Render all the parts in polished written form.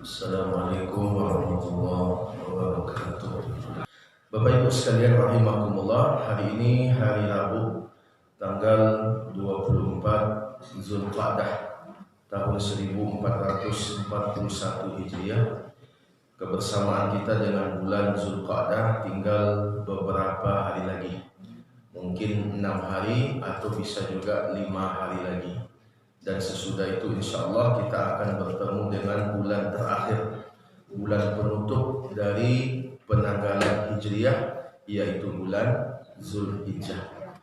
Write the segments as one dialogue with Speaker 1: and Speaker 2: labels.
Speaker 1: Assalamualaikum warahmatullahi wabarakatuh. Bapak Ibu sekalian rahimakumullah, hari ini hari Rabu tanggal 24 Zulqa'dah tahun 1441 Hijriah. Kebersamaan kita dengan bulan Zulqa'dah tinggal beberapa hari lagi. Mungkin 6 hari atau bisa juga 5 hari lagi. Dan sesudah itu insya Allah kita akan bertemu dengan bulan terakhir, bulan penutup dari penanggalan Hijriah, yaitu bulan Zulhijjah.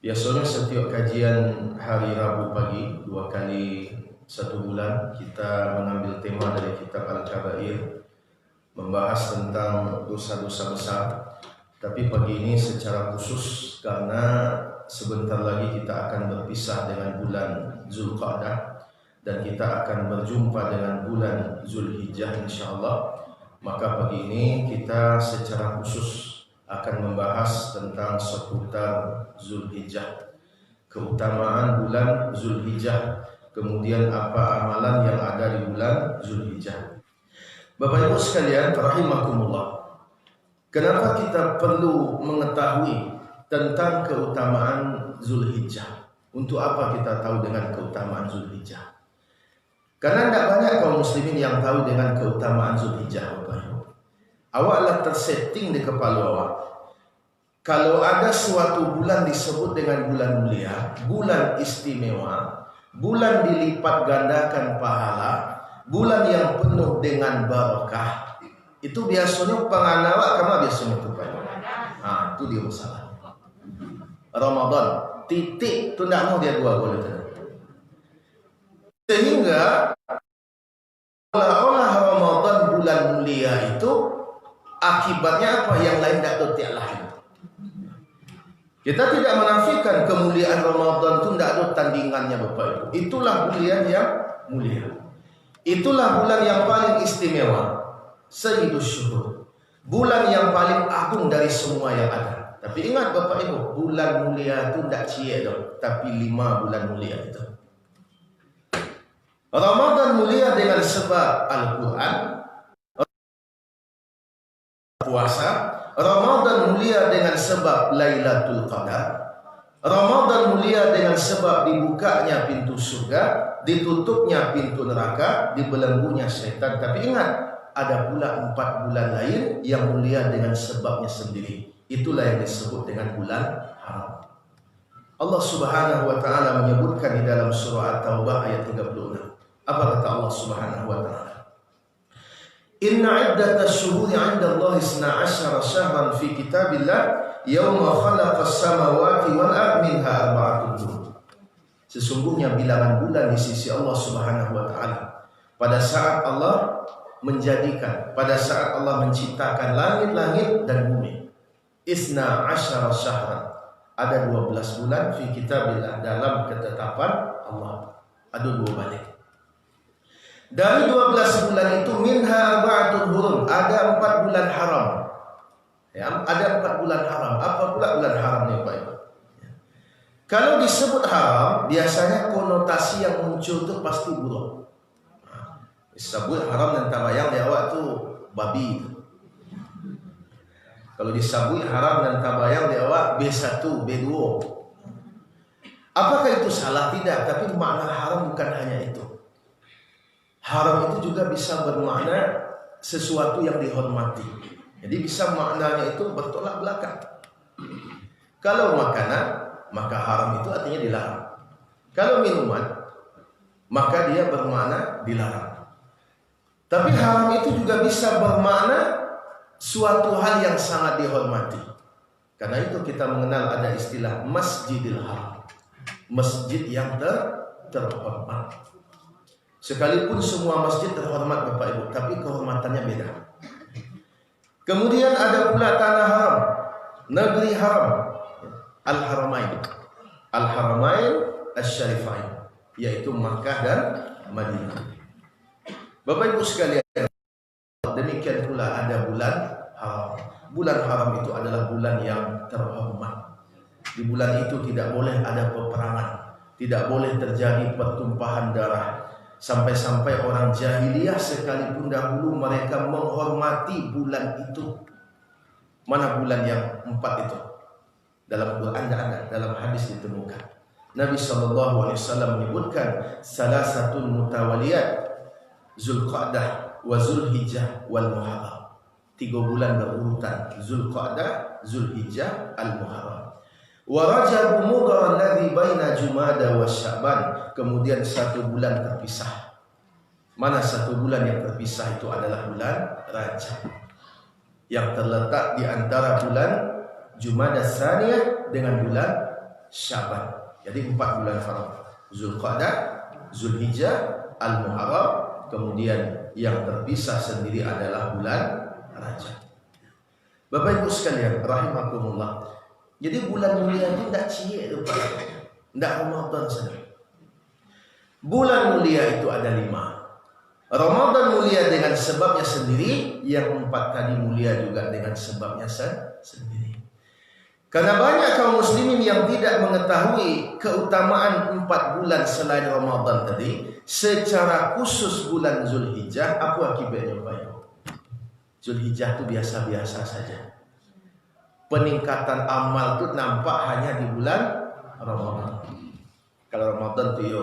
Speaker 1: Biasanya setiap kajian hari Rabu pagi 2 kali 1 bulan kita mengambil tema dari kitab Al-Kabair, membahas tentang dosa-dosa besar. Tapi pagi ini secara khusus karena sebentar lagi kita akan berpisah dengan bulan Zulqa'dah dan kita akan berjumpa dengan bulan Zulhijjah insyaallah. Maka pagi ini kita secara khusus akan membahas tentang seputar Zulhijjah, keutamaan bulan Zulhijjah, kemudian apa amalan yang ada di bulan Zulhijjah. Bapak Ibu sekalian rahimakumullah, kenapa kita perlu mengetahui tentang keutamaan Zulhijjah? Untuk apa kita tahu dengan keutamaan Zulhijjah? Karena tidak banyak kaum muslimin yang tahu dengan keutamaan Zulhijjah. Awaklah tersetting di kepala awak, kalau ada suatu bulan disebut dengan bulan mulia, bulan istimewa, bulan dilipat gandakan pahala, bulan yang penuh dengan barakah, itu biasanya penganawa kama biasanya itu Pak. Itu dia masalah. Ramadan titik tu tidak mau dia dua boleh tidak. Sehingga olah Ramadan bulan mulia itu akibatnya apa? Yang lain tidak tahu tiap lain. Kita tidak menafikan kemuliaan Ramadan itu tidak ada tandingannya Bapak Ibu. Itulah bulan yang mulia. Itulah bulan yang paling istimewa, Sayyidus Syuhur, bulan yang paling agung dari semua yang ada. Tapi ingat Bapak Ibu, bulan mulia itu tidak cie dong, tapi 5 bulan mulia itu. Ramadan mulia dengan sebab Al-Quran, puasa. Ramadan mulia dengan sebab Lailatul Qadar. Ramadan mulia dengan sebab dibukanya pintu surga, ditutupnya pintu neraka, dibelenggunya setan. Tapi ingat, ada pula 4 bulan lain yang mulia dengan sebabnya sendiri. Itulah yang disebut dengan bulan haram. Allah Subhanahu wa taala menyebutkan di dalam surah At-Taubah ayat 36. Apa kata Allah Subhanahu wa taala? Inna iddatash shuhuri 'inda Allah 12 syahran fi kitabillah yauma khalaqas samawati wal ardi minha arba'atun. Sesungguhnya bilangan bulan di sisi Allah Subhanahu wa taala pada saat Allah menjadikan, pada saat Allah menciptakan langit-langit dan bumi. Isna asyara syahran, ada 12 bulan fi kitabillah, dalam ketetapan Allah. Ada 2 balik. Dari 12 bulan itu minha arba'atul hurum, ada 4 bulan haram. Ya, ada 4 bulan haram. Apa pula bulan haram nih Pak Ibu? Kalau disebut haram, biasanya konotasi yang muncul itu pasti buruk. Disebut haram dan tabayang di awak tu babi itu. Kalau disabui haram dan tabayang di awak B1, B2. Apakah itu salah? Tidak, tapi makna haram bukan hanya itu. Haram itu juga bisa bermakna sesuatu yang dihormati. Jadi bisa maknanya itu bertolak belakang. Kalau makanan, maka haram itu artinya dilarang. Kalau minuman, maka dia bermakna dilarang. Tapi haram itu juga bisa bermakna suatu hal yang sangat dihormati. Karena itu kita mengenal ada istilah Masjidil Haram, masjid yang terhormat. Sekalipun semua masjid terhormat Bapak Ibu, tapi kehormatannya beda. Kemudian ada pula tanah haram, negeri haram, Al-Haramain, Al-Haramain Asy-Syarifain, yaitu Makkah dan Madinah. Bapak Ibu sekalian, demikian pula ada bulan haram. Bulan haram itu adalah bulan yang terhormat. Di bulan itu tidak boleh ada peperangan, tidak boleh terjadi pertumpahan darah, Sampai-sampai orang jahiliyah sekalipun dahulu mereka menghormati bulan itu. Mana bulan yang 4 itu? Dalam Quran tidak ada, dalam hadis ditemukan. Nabi SAW menyebutkan salah satu mutawaliyat, Zulqa'dah wa Zulhijjah wal Muharram. 3 bulan berurutan, Zulqa'dah, Zulhijjah, Al-Muharram. Wa Rajab Mudhar alladhi baina Jumada wa Sya'ban. Kemudian 1 bulan terpisah. Mana 1 bulan yang terpisah itu adalah bulan Rajab, yang terletak di antara bulan Jumada Tsaniyah dengan bulan Sya'ban. Jadi 4 bulan farad. Zulqa'dah, Zulhijjah, Al-Muharram, kemudian yang terpisah sendiri adalah bulan Rajab. Bapak Ibu sekalian, rahimakumullah. Jadi bulan mulia itu tidak cie itu Pak. Tidak Ramadan saja. Bulan mulia itu ada 5. Ramadan mulia dengan sebabnya sendiri, yang 4 tadi mulia juga dengan sebabnya sendiri. Karena banyak kaum muslimin yang tidak mengetahui keutamaan 4 bulan selain Ramadan tadi, secara khusus bulan Zulhijjah. Apa akibatnya Pak Ibu? Zulhijjah itu biasa-biasa saja. Peningkatan amal itu nampak hanya di bulan Ramadan. Kalau Ramadan itu ya,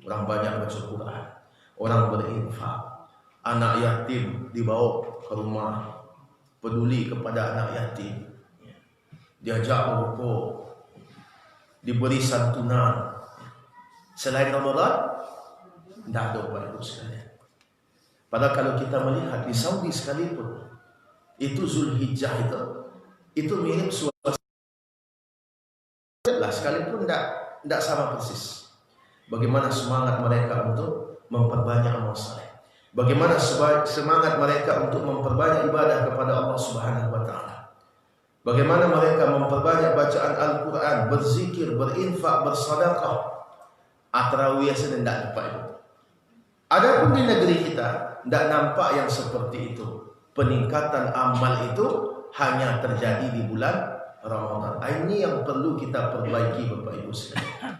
Speaker 1: orang banyak baca Quran, orang berinfak, anak yatim dibawa ke rumah, peduli kepada anak yatim, diajak merokok, diberi santunan. Selain Ramadan, tidak ada Bapak Ibu sekalian. Padahal kalau kita melihat di Saudi sekalipun, itu Zulhijjah itu mirip suasana sekalipun tidak sama persis. Bagaimana semangat mereka untuk memperbanyak amal saleh, bagaimana semangat mereka untuk memperbanyak ibadah kepada Allah Subhanahu wa taala, bagaimana mereka memperbanyak bacaan Al-Quran, berzikir, berinfak, bersedekah. At-Tarawih sedang tidak Bapak Ibu. Adapun di negeri kita tidak nampak yang seperti itu. Peningkatan amal itu hanya terjadi di bulan Ramadan. Ini yang perlu kita perbaiki Bapak Ibu sekalian.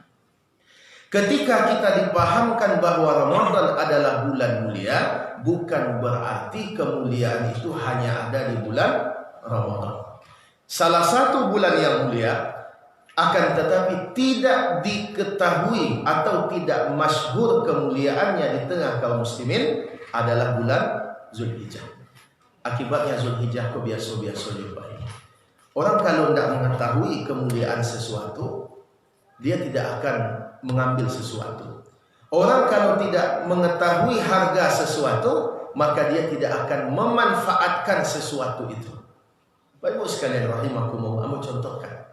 Speaker 1: Ketika kita dipahamkan bahwa Ramadan adalah bulan mulia, bukan berarti kemuliaan itu hanya ada di bulan Ramadan. Salah satu bulan yang mulia, akan tetapi tidak diketahui atau tidak masyhur kemuliaannya di tengah kaum muslimin, adalah bulan Zulhijjah. Akibatnya Zulhijjah kok biasa-biasa juga. Orang kalau tidak mengetahui kemuliaan sesuatu, dia tidak akan mengambil sesuatu. Orang kalau tidak mengetahui harga sesuatu, maka dia tidak akan memanfaatkan sesuatu itu. Bapak Ibu sekalian rahimakumullah, mau contohkan.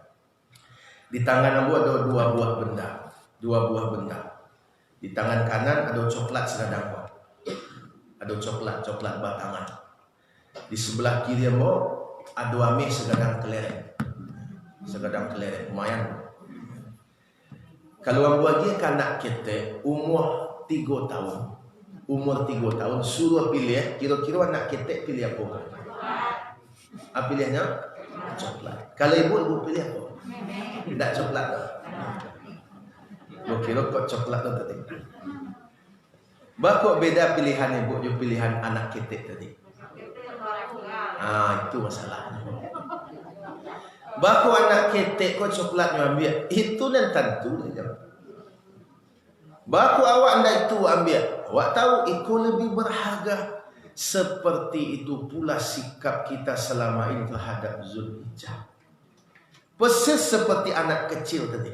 Speaker 1: Di tangan Abu ada 2 buah benda. 2 buah benda. Di tangan kanan ada coklat sedang. Ada coklat batangan. Di sebelah kiri Abu ada ame segadang kelereng. Lumayan. Kalau Abu lagi kanak kita umur 3 tahun. Umur 3 tahun suruh pilih, kira-kira anak kita pilih apa? Pilihnya coklat. Kalau ibu pilih apa? Tidak coklat. Ibu kira kok coklat tadi. Bakok beda pilihan ibu dengan pilihan anak kita tadi. Itu masalahnya. Bakok anak kita kok coklatnya ambil, itu dan tentu saja. Bakok awak anda itu ambil, awak tahu itu lebih berharga. Seperti itu pula sikap kita selama ini terhadap Zulhijjah. Persis seperti anak kecil tadi.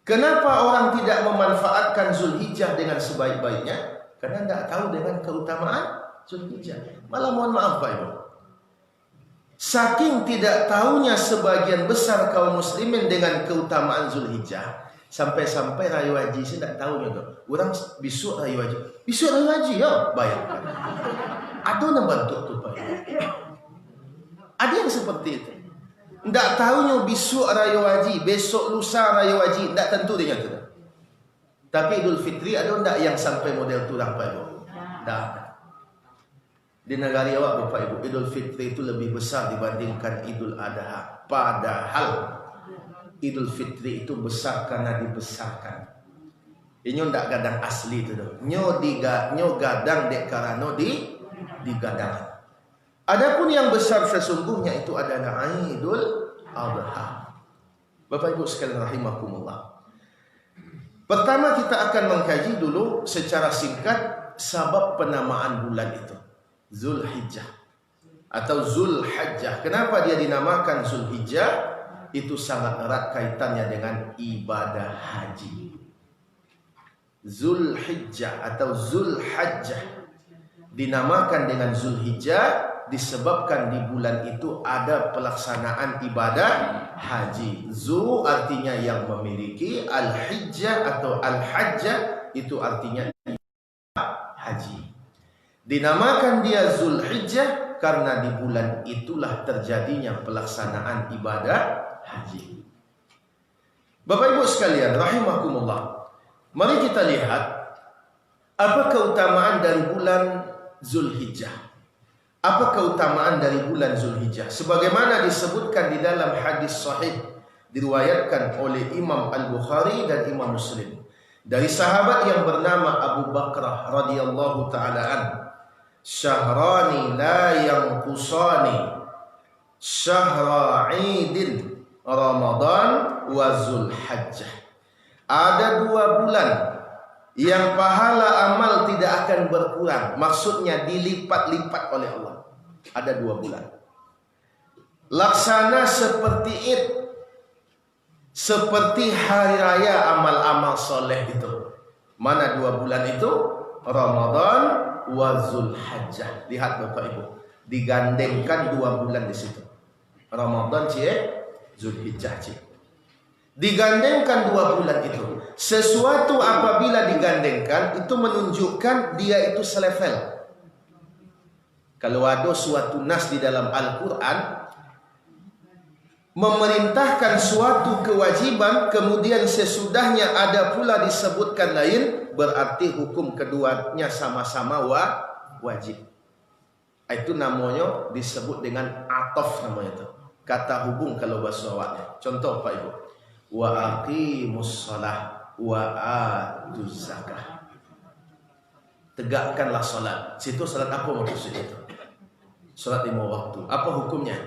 Speaker 1: Kenapa orang tidak memanfaatkan Zulhijjah dengan sebaik-baiknya? Karena tidak tahu dengan keutamaan Zulhijjah. Malah mohon maaf Pak Ibu, saking tidak tahunya sebagian besar kaum muslimin dengan keutamaan Zulhijjah, sampai-sampai Raya Haji saya tidak tahunya tuh. Orang besok Raya Haji. Besok Raya Haji ya, bayangkan. Ada yang bantu tuh Pak Ibu. Ada yang seperti itu. Tidak tahunya besok Raya Haji, besok lusa Raya Haji, tidak tentu dia tu. Tapi Idul Fitri ada tidak yang sampai model tu Pak Ibu? Tidak. Di negara awak Bapak Ibu, Idul Fitri itu lebih besar dibandingkan Idul Adha. Padahal Idul Fitri itu besar karena dibesarkan. Inyo ndak gadang asli tu dah. Nyo gadang dek karano digadang. Adapun yang besar sesungguhnya itu adalah Idul Adha. Bapak Ibu sekalian rahimakumullah. Pertama kita akan mengkaji dulu secara singkat sebab penamaan bulan itu. Zulhijjah atau Zulhajjah. Kenapa dia dinamakan Zulhijjah? Itu sangat erat kaitannya dengan ibadah haji. Zulhijjah atau Zulhajjah dinamakan dengan Zulhijjah disebabkan di bulan itu ada pelaksanaan ibadah haji. Zu artinya yang memiliki, al-hijjah atau al-hajjah itu artinya haji. Dinamakan dia Zulhijjah karena di bulan itulah terjadinya pelaksanaan ibadah haji. Bapak Ibu sekalian rahimakumullah, mari kita lihat apa keutamaan dari bulan Zulhijjah. Apa keutamaan dari bulan Zulhijjah? Sebagaimana disebutkan di dalam hadis sahih diriwayatkan oleh Imam Al-Bukhari dan Imam Muslim dari sahabat yang bernama Abu Bakrah radhiyallahu taala an, syahrani la yanqusani syahra idin Ramadan wa Zulhajjah. Ada 2 bulan yang pahala amal tidak akan berkurang, maksudnya dilipat-lipat oleh Allah. Ada 2 bulan laksana seperti Id, seperti hari raya amal-amal soleh itu. Mana 2 bulan itu? Ramadan wa Zulhajjah. Lihat Bapak Ibu, digandengkan 2 bulan di situ. Ramadan Zulhijjah digandengkan 2 bulan itu. Sesuatu apabila digandengkan itu menunjukkan dia itu selevel. Kalau ada suatu nas di dalam Al-Quran memerintahkan suatu kewajiban, kemudian sesudahnya ada pula disebutkan lain, berarti hukum keduanya sama-sama wajib. Itu namanya disebut dengan atof, namanya itu. Kata hubung kalau bahasa awaknya. Contoh Pak Ibu, wa aqimus shalah wa atuz zakah. Tegakkanlah salat. Situ salat apa maksud itu? Salat 5 waktu. Apa hukumnya?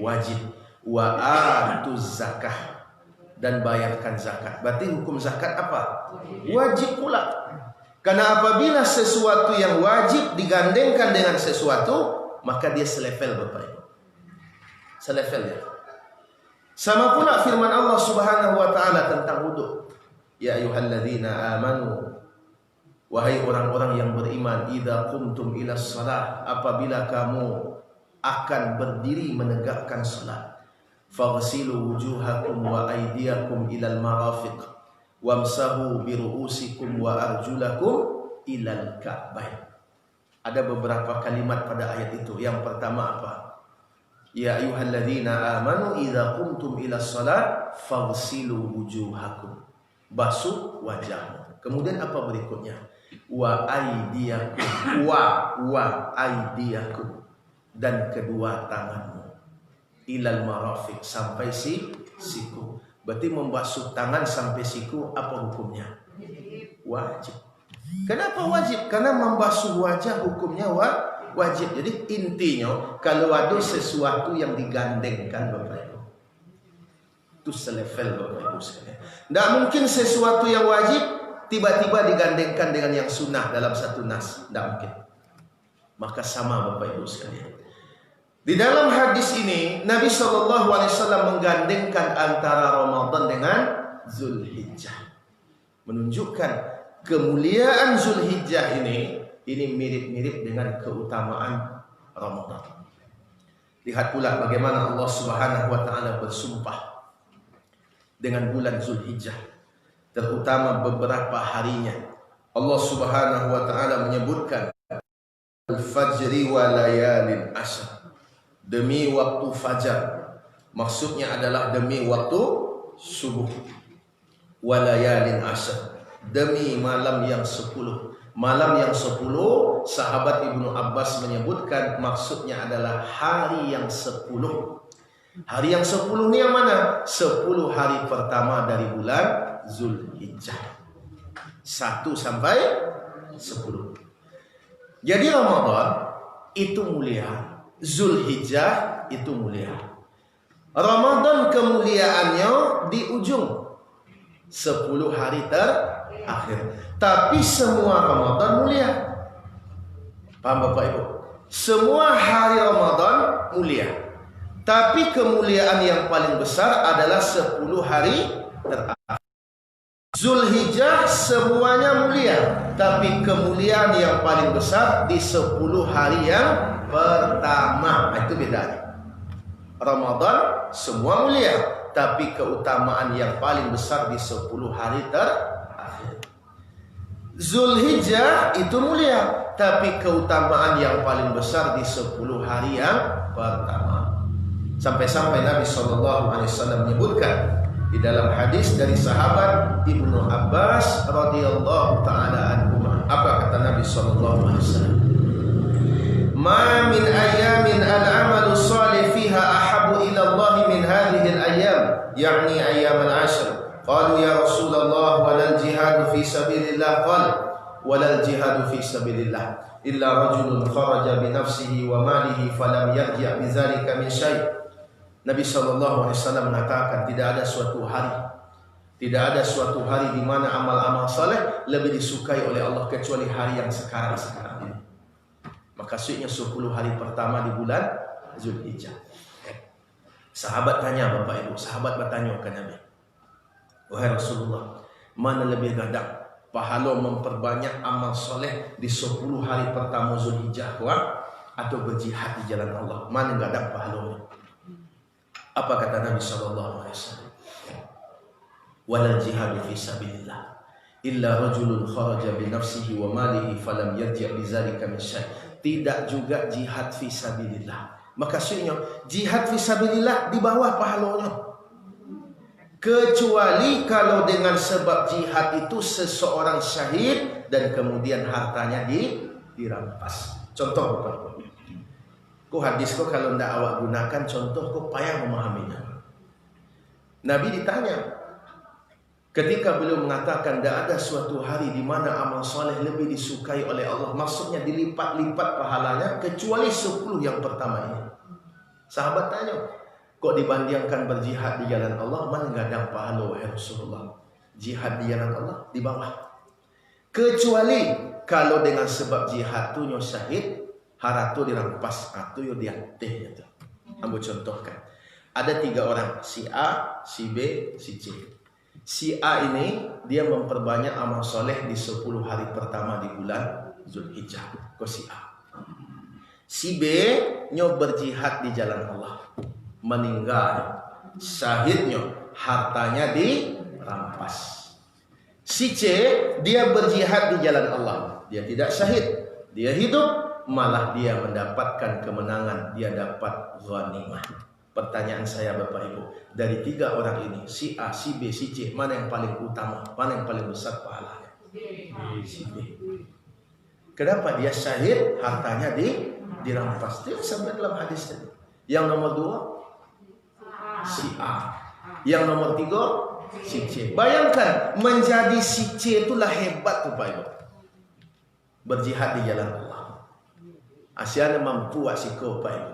Speaker 1: Wajib. Wa atuz zakah, dan bayarkan zakat. Berarti hukum zakat apa? Wajib pula. Karena apabila sesuatu yang wajib digandengkan dengan sesuatu, maka dia selevel Bapak Ibu. Selevel ya. Sama pula firman Allah Subhanahu wa taala tentang wudu. Ya ayyuhalladzina amanu, wahai orang-orang yang beriman, idza qumtum ila shalah, apabila kamu akan berdiri menegakkan salat, faghsilu wujuhakum wa aydiyakum ilal marafiq wamsahu bi ru'usikum wa arjulakum ilal ka'bain. Ada beberapa kalimat pada ayat itu. Yang pertama apa? Ya ayyuhalladzina amanu idza qumtum ila shalah faghsilu wujuhakum, basuh wajahmu. Kemudian apa berikutnya? Wa aydiyakum, wa aydiyakum, dan kedua tanganmu, ilal marafiq, sampai siku. Berarti membasuh tangan sampai siku apa hukumnya? Wajib. Kenapa wajib? Karena membasuh wajah hukumnya wajib. Jadi intinya kalau ada sesuatu yang digandengkan Bapak Ibu, itu selevel Bapak Ibu sekalian. Tidak mungkin sesuatu yang wajib tiba-tiba digandengkan dengan yang sunnah dalam satu nas. Tidak mungkin. Maka sama Bapak Ibu sekalian. Di dalam hadis ini Nabi SAW menggandengkan antara Ramadan dengan Zulhijjah, menunjukkan kemuliaan Zulhijjah ini mirip-mirip dengan keutamaan Ramadan. Lihat pula bagaimana Allah Subhanahu wa taala bersumpah dengan bulan Zulhijjah, terutama beberapa harinya. Allah Subhanahu wa taala menyebutkan al-fajri wa layalin ashr, demi waktu fajar, maksudnya adalah demi waktu subuh. Walayalin ashr, demi malam yang 10. Malam yang 10, sahabat Ibnu Abbas menyebutkan maksudnya adalah hari yang 10. Hari yang 10 ini yang mana? 10 hari pertama dari bulan Zulhijjah. 1 sampai 10. Jadi Ramadan itu mulia, Zulhijjah itu mulia. Ramadan kemuliaannya di ujung 10 hari terakhir. Tapi semua Ramadan mulia. Paham Bapak Ibu? Semua hari Ramadan mulia. Tapi kemuliaan yang paling besar adalah 10 hari terakhir. Zulhijjah semuanya mulia, tapi kemuliaan yang paling besar di 10 hari yang pertama. Itu bedanya. Ramadan semua mulia, tapi keutamaan yang paling besar di 10 hari terakhir. Zulhijjah itu mulia, tapi keutamaan yang paling besar di 10 hari yang pertama. Sampai-sampai Nabi SAW menyebutkan di dalam hadis dari sahabat Ibnu Abbas radhiyallahu taala anhu. Apa kata Nabi SAW? Ma min ayamin al-amalu salih fiha ahabu ila Allah min hadhihi al-ayyam, yani ayyam al-ashr. Qalu ya Rasulullah walal jihad fi sabilillah. Qala walal jihad fi sabilillah illa rajulun kharaja bi nafsihi wa malihi falam yarji' bi dzalika min syai'. Nabi SAW mengatakan tidak ada suatu hari di mana amal-amal saleh lebih disukai oleh Allah kecuali hari yang sekarang ini. Maka maksudnya 10 hari pertama di bulan Zulhijjah. Sahabat tanya Bapak Ibu, sahabat bertanya ke Nabi, wahai Rasulullah, mana lebih gadak pahala memperbanyak amal saleh di 10 hari pertama Zulhijjah atau berjihad di jalan Allah? Mana gadak pahalanya? Apa kata Nabi SAW? Walal jihadu fi sabilillah illa rajulun kharaja bi nafsihi wa malihi falam yarji' bi dzalika min syai'. Tidak juga jihad fi sabilillah. Maksudnya jihad fi sabilillah di bawah pahalanya. Kecuali kalau dengan sebab jihad itu seseorang syahid dan kemudian hartanya dirampas. Contoh Bapak. Ku hadis kok kalau ndak awak gunakan contoh kok payah memahaminya. Nabi ditanya ketika beliau mengatakan tidak ada suatu hari di mana amal soleh lebih disukai oleh Allah, maksudnya dilipat-lipat pahalanya kecuali 10 yang pertama ini. Sahabat tanya, kok dibandingkan berjihad di jalan Allah, mana enggak ada pahala wahai Rasulullah? Jihad di jalan Allah di bawah. Kecuali kalau dengan sebab jihad tu nyo syahid, haratu dirampas atau yo diatih gitu. Ambo contohkan. Ada 3 orang, si A, si B, si C. Si A ini dia memperbanyak amal soleh di 10 hari pertama di bulan Zulhijjah. Kok si A. Si B nyo berjihad di jalan Allah, meninggal, syahidnya hartanya dirampas. Si C dia berjihad di jalan Allah, dia tidak syahid, dia hidup, malah dia mendapatkan kemenangan, dia dapat ghanimah. Pertanyaan saya Bapak Ibu, dari 3 orang ini, si A, si B, si C, mana yang paling utama, mana yang paling besar pahalanya? Si B. Kenapa dia syahid, hartanya dirampas? Dia sampai dalam hadis tadi. Yang nomor 2 si A, yang nomor 3 si C. Bayangkan menjadi si C itulah hebat Bapak Ibu, berjihad di jalan Allah. Asyana mampu asiko Pak Ibu,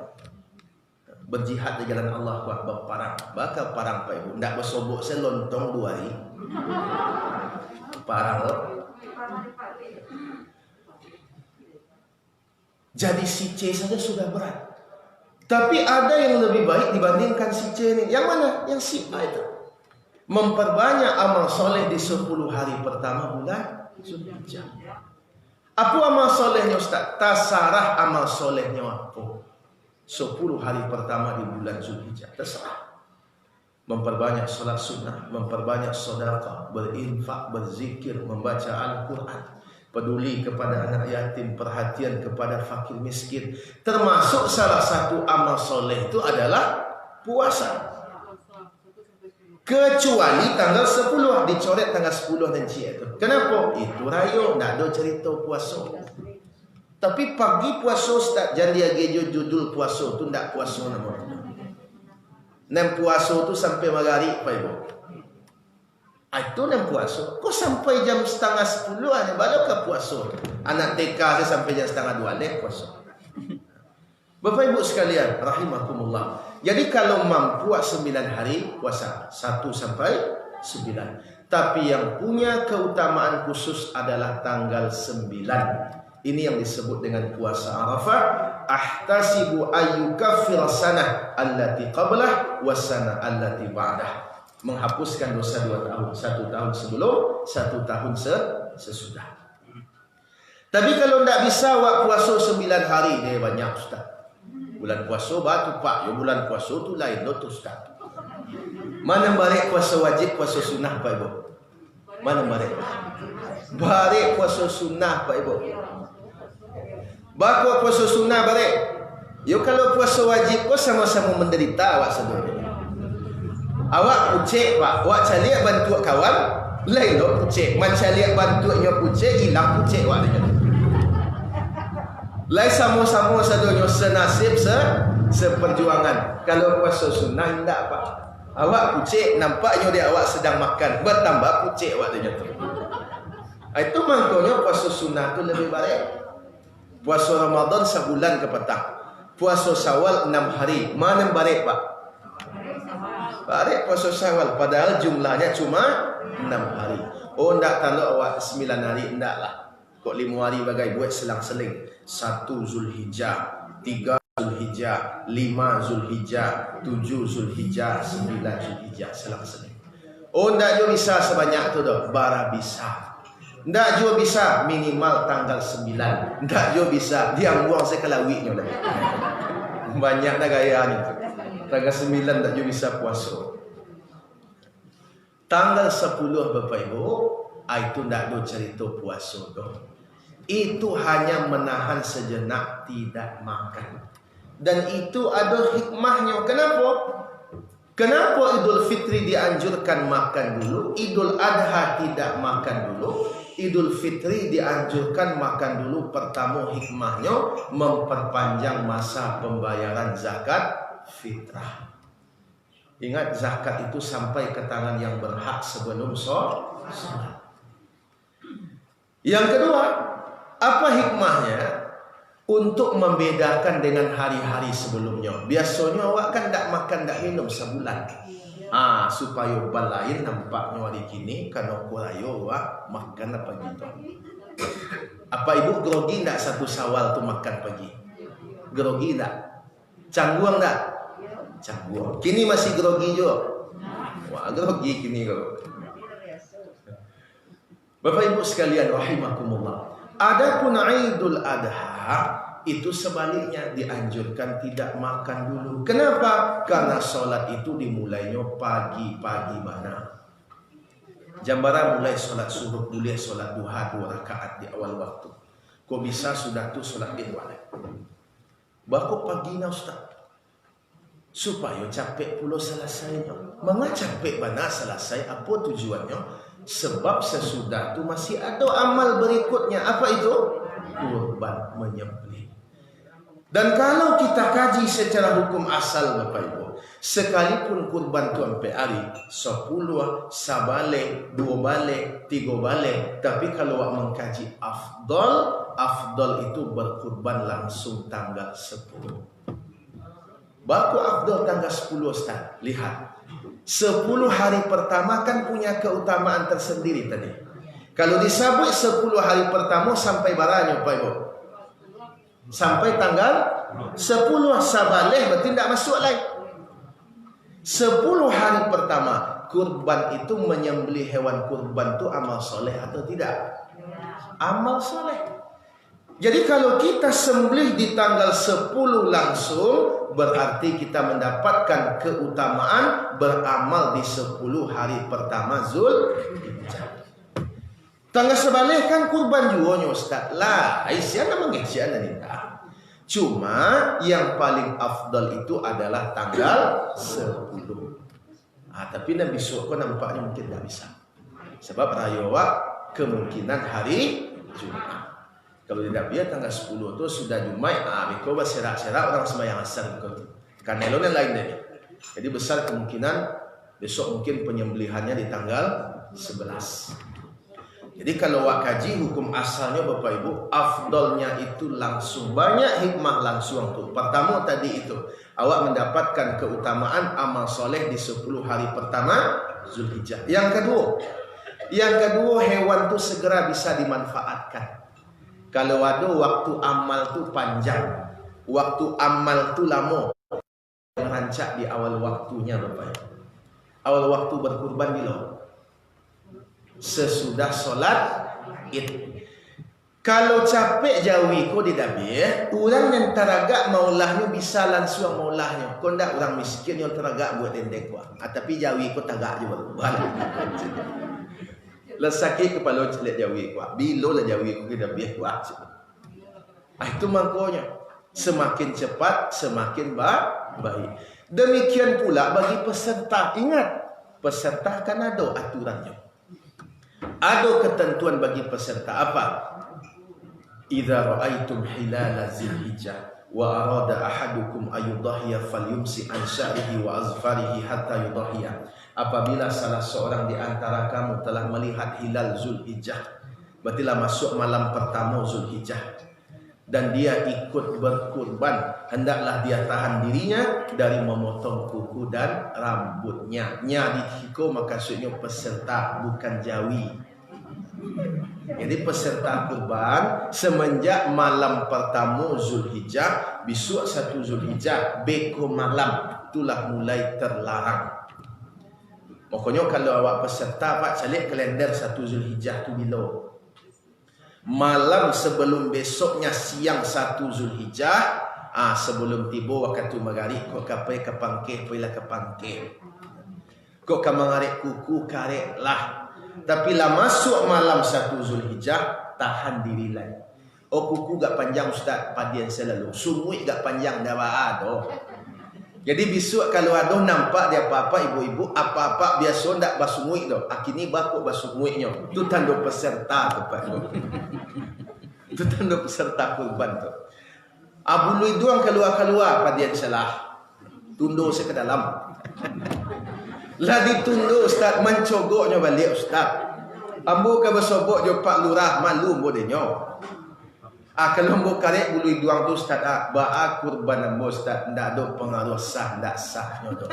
Speaker 1: berjihad di jalan Allah kuat berperang, bakal parang Pak Ibu, ndak bersobok selontong 2 hari. Parang loh. Jadi si C saja sudah berat. Tapi ada yang lebih baik dibandingkan si C ini. Yang mana? Yang si A itu. Memperbanyak amal soleh di 10 hari pertama bulan Zulhijjah. Apa amal solehnya Ustaz? Tasarah amal solehnya apa? 10 hari pertama di bulan Zulhijjah. Terserah. Memperbanyak sholat sunnah, memperbanyak sedekah, berinfak, berzikir, membaca Al-Quran, peduli kepada anak yatim, perhatian kepada fakir miskin. Termasuk salah satu amal soleh itu adalah puasa. Kecuali tanggal 10, dicoret tanggal 10 nanti itu. Kenapa? Itu rayo, tidak ada cerita puasa. Tapi pagi puasa Ustaz, jangan dia judul puasa itu tidak puasa namanya. Nem puasa itu sampai maghrib Pak Ibu. Itu yang puasa. Kok sampai jam 9:30 ni baru ke puasa? Anak TK saya sampai jam 1:30 leh puasa. Bapak Ibu sekalian, rahimakumullah. Jadi kalau mampu 9 hari puasa, 1 sampai 9. Tapi yang punya keutamaan khusus adalah tanggal 9. Ini yang disebut dengan puasa Arafah. Ahtasibu ayyukaffira sanah allati qablah wa sanah allati ba'dah. Menghapuskan dosa 2 tahun, 1 tahun sebelum, 1 tahun sesudah. Tapi kalau tidak bisa awak puasa 9 hari, dia banyak Ustaz. Bulan puasa batu pak, ya bulan puasa tu lain lo tu Ustaz. Mana balik puasa wajib, puasa sunnah Pak Ibu? Mana balik? Balik puasa sunnah Pak Ibu. Baku puasa sunnah balik. Ya kalau puasa wajib kau sama-sama menderita awak sedulur. Awak pucik pak, awak cari bantu kawan, lain lo pucik. Man cari bantunya pucik, hilang pucik awak dia. Lain sama-sama sedulur senasib seperjuangan. Kalau puasa sunnah tidak pak. Awak pucik, nampaknya dia awak sedang makan, bertambah pucik awak dia tu. Itu maknanya puasa sunnah tu lebih baik. Puasa Ramadan sebulan ke petang. Puasa Syawal 6 hari. Mana barik pak? Barik puasa Syawal. Padahal jumlahnya cuma 6 hari. Oh tidak kalau awak 9 hari. Tidak lah. Kok 5 hari bagai buat selang-seling. 1 Zulhijjah, 3 Zulhijjah, 5 Zulhijjah, 7 Zulhijjah, 9 Zulhijjah. Selang-seling. Oh tidak juga bisa sebanyak tu dah. Bara bisa. Tidak juga bisa minimal tanggal 9. Tidak juga bisa. Dia buang sekalawiknya dah. Banyak dah gaya ni tu. Tanggal 9 tak juga bisa puasa. Tanggal 10 Bapak Ibu, itu tidak ada cerita puasa tu. Itu hanya menahan sejenak tidak makan. Dan itu ada hikmahnya. Kenapa? Kenapa Idul Fitri dianjurkan makan dulu, Idul Adha tidak makan dulu? Idul Fitri dianjurkan makan dulu. Pertama hikmahnya memperpanjang masa pembayaran zakat fitrah. Ingat zakat itu sampai ke tangan yang berhak sebelum sholat. Yang kedua, apa hikmahnya? Untuk membedakan dengan hari-hari sebelumnya. Biasanya awak kan tak makan tak minum sebulan. Supaya balain nampaknya hari kini karena kurayo awak makan pagi tu. Apa ibu grogi tak 1 Syawal tu makan pagi? Grogi tak? Cangguang tak? Cangguang. Kini masih grogi juga. Wah, grogi kini kau. Bapak Ibu sekalian rahimakumullah. Adapun Idul Adha itu sebaliknya dianjurkan tidak makan dulu. Kenapa? Karena solat itu dimulainya pagi-pagi mana. Jambara mulai solat subuh, boleh solat duha 2 rakaat di awal waktu. Kok bisa sudah tu solat duha. Bakok pagi na Ustaz. Supaya capek pula selesainya. Mengapa capek mana selesai? Apa tujuannya? Sebab sesudah itu masih ada amal berikutnya. Apa itu? Kurban menyembelih. Dan kalau kita kaji secara hukum asal Bapak Ibu, sekalipun kurban itu sampai hari 10, sabale, 2 balik, 3 balik, tapi kalau awak mengkaji afdal itu berkurban langsung tanggal 10. Baku afdal tanggal 10 Ustaz. Lihat. 10 hari pertama kan punya keutamaan tersendiri tadi. Kalau disebut 10 hari pertama sampai baranya Pak Ibu? Sampai tanggal 10 Sabaleh berarti tidak masuk lagi. 10 hari pertama kurban itu menyembelih hewan kurban itu amal soleh atau tidak? Amal soleh. Jadi kalau kita sembelih di tanggal 10 langsung, berarti kita mendapatkan keutamaan beramal di 10 hari pertama Zulhijjah. Tanggal sebalik kan kurban juga Ustaz. Lah, Aisyah mengisyarat nikah. Cuma yang paling afdal itu adalah tanggal 10. Tapi Nabi Suoko nampaknya mungkin tidak bisa. Sebab rayawa kemungkinan hari Jumat. Kalau tidak biar tanggal 10 itu sudah Jumat, biko berserak-serak orang sembahyang asar begitu. Karena lain deh. Jadi besar kemungkinan besok mungkin penyembelihannya di tanggal 11. Jadi kalau awak kaji hukum asalnya Bapak Ibu, afdolnya itu langsung. Banyak hikmah langsung tuh. Pertama tadi itu, awak mendapatkan keutamaan amal soleh di 10 hari pertama Zulhijjah. Yang kedua hewan tuh segera bisa dimanfaatkan. Kalau ada waktu amal tuh panjang, waktu amal tuh lama, merancak di awal waktunya Bapak Ibu. Awal waktu berkurban bila? Sesudah solat Id. Kalau capek jawi ko di dabir, orang yang teragak maulahnya bisa langsung maulahnya. Kau ndak orang miskin yang teragak buat dendek kuah. Tapi jawi ko tagak juga. Lesaki kepala celik jawi kuah. Bila lah jawi ko di dabir kuah. Itu makanya semakin cepat semakin baik. Demikian pula bagi peserta. Ingat, peserta kan ada aturannya. Ada ketentuan bagi peserta apa? Idza ra'aitum hilala Zulhijjah wa arada ahadukum ayudhhiya falyumsi an sya'rihi wa azfarihi hatta yudhhiya. Apabila salah seorang di antara kamu telah melihat hilal Zulhijjah, berarti masuk malam pertama Zulhijjah, dan dia ikut berkurban, hendaklah dia tahan dirinya dari memotong kuku dan rambutnya. Nya dihiko maksudnya peserta, bukan jawi. Jadi peserta kurban semenjak malam pertama Zulhijjah, besok 1 Zulhijjah, beko malam itulah mulai terlarang. Pokoknya kalau awak peserta Pak calik kalender 1 Zulhijjah tu bila? Malam sebelum besoknya siang 1 Zulhijjah, sebelum tiba waktu maghrib kau kapai ke pangkeh, pailah ke pangkeh. Kau kamangarek kuku karek lah. Tapi lah masuk malam 1 Zulhijjah, tahan diri lagi. Oh kuku gak panjang Ustaz, padian selalu. Sumui gak panjang dah ada. Jadi besok kalau ada nampak dia apa-apa ibu-ibu, apa-apa biasa ndak basumui dah. Akini bakok basumuinya. Itu tanda peserta tu Pak. Itu tanda peserta kurban tu. Abului doang keluar-keluar padian salah. Tunduk saya ke dalam. Lah ditunduk Ustaz, mencogoknya balik Ustaz. Ambo ke bersobok je Pak Lurah, malu bodenya. Kalau ambo karek bulu duang tu Ustaz, ba'a kurban ambo Ustaz, ndak ada pengaruh sah, ndak sahnya tu.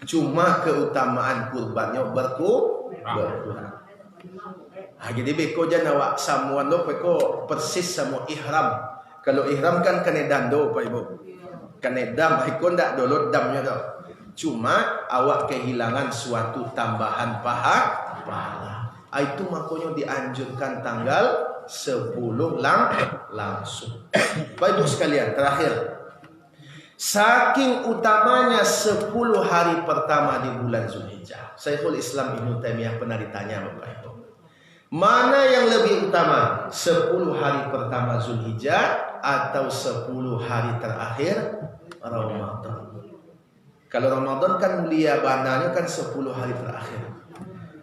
Speaker 1: Cuma keutamaan kurbannya berkurang. Jadi beko jan awak samuan tu beko persis sama ihram. Kalau ihram kan kena dando Pak Ibu. Kena dam, beko ndak dolot damnya tu. Cuma awak kehilangan suatu tambahan pahala. Itu makanya dianjurkan tanggal 10 langsung. Baik Ibu sekalian, terakhir. Saking utamanya 10 hari pertama di bulan Zulhijjah. Syekhul Islam Ibnu Taimiyah pernah ditanya Bapak Ibu, mana yang lebih utama? 10 hari pertama Zulhijjah atau 10 hari terakhir Ramadan? Kalau Ramadan kan mulia bandanya kan 10 hari terakhir.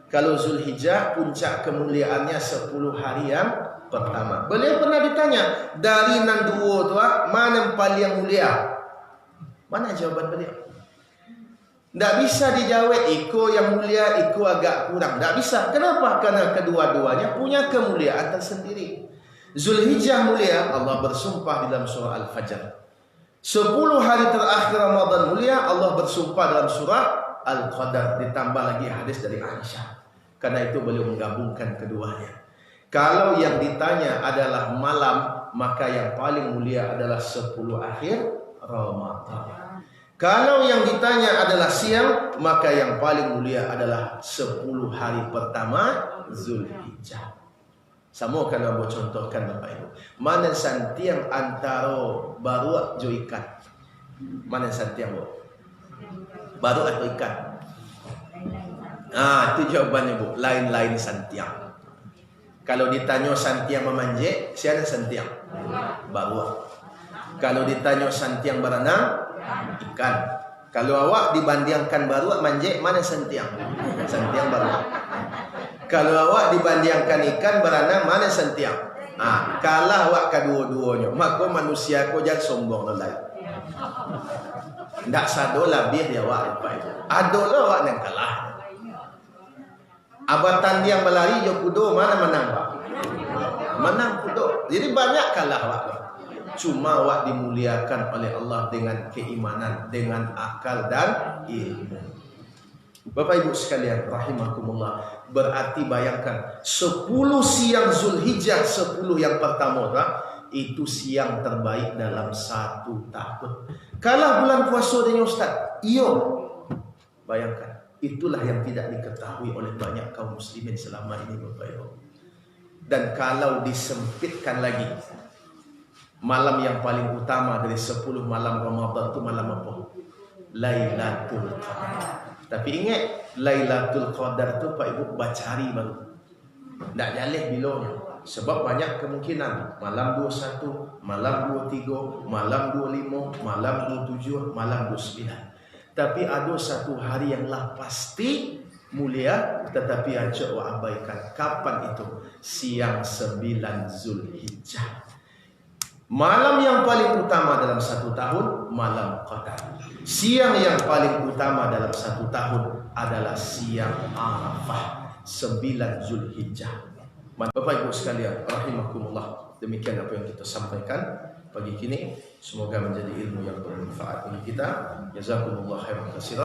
Speaker 1: Kalau Zulhijjah puncak kemuliaannya 10 hari yang pertama. Beliau pernah ditanya, dari nan dua tu mana yang paling mulia? Mana jawaban beliau? Tak bisa dijawab iko yang mulia, iko agak kurang. Tak bisa. Kenapa? Karena kedua-duanya punya kemuliaan tersendiri. Zulhijjah mulia, Allah bersumpah di dalam surah Al-Fajr. 10 hari terakhir Ramadan mulia, Allah bersumpah dalam surah Al-Qadar. Ditambah lagi hadis dari Aisyah. Karena itu beliau menggabungkan keduanya. Kalau yang ditanya adalah malam, maka yang paling mulia adalah 10 akhir Ramadan. Kalau yang ditanya adalah siang, maka yang paling mulia adalah 10 hari pertama Zulhijjah. Sama kalau mau contohkan Bapak Ibu, mana santiang antara baru jo ikan? Mana santiang bu? Baru atau ikan? Itu jawabannya Bu, lain-lain santiang. Kalau ditanya santiang memanjek, siapa santiang? Baru. Kalau ditanya santiang berenang, ikan. Kalau awak dibandingkan baru manjek, mana santiang? Santiang baru. Kalau awak dibandingkan ikan berenang, mana santiang? Kalah awak kedua-duanya. Maka manusia ko jangan sombong lelai. Ndak sado lebih dia awak Bapak Ibu. Adolah awak yang kalah. Abatan yang berlari yo kudo mana menang Pak? Menang kudo. Jadi banyak kalah Pak. Cuma awak dimuliakan oleh Allah dengan keimanan, dengan akal dan ilmu. Bapak Ibu sekalian rahimakumullah, berarti bayangkan 10 siang Zulhijjah, 10 yang pertama itu siang terbaik dalam 1 tahun. Kalah bulan puasa dengan Ustaz. Iyo. Bayangkan, itulah yang tidak diketahui oleh banyak kaum muslimin selama ini Bapak Ibu. Dan kalau disempitkan lagi, malam yang paling utama dari 10 malam Ramadan itu malam apa? Lailatul Qadar. Tapi ingat, Lailatul Qadar itu Pak Ibu bacari baru. Tak jalih bilanya. Sebab banyak kemungkinan malam 21, malam 23, malam 25, malam 27, malam 29. Tapi ada satu hari yang lah pasti mulia, tetapi acak wa abaikan. Kapan itu? Siang 9 Zulhijjah. Malam yang paling utama dalam 1 tahun, malam Qadar. Siang yang paling utama dalam 1 tahun adalah siang Arafah, 9 Zulhijjah. Bapak Ibu sekalian rahimakumullah, demikian apa yang kita sampaikan pagi kini. Semoga menjadi ilmu yang bermanfaat bagi kita. Jazakumullah khairan katsiran.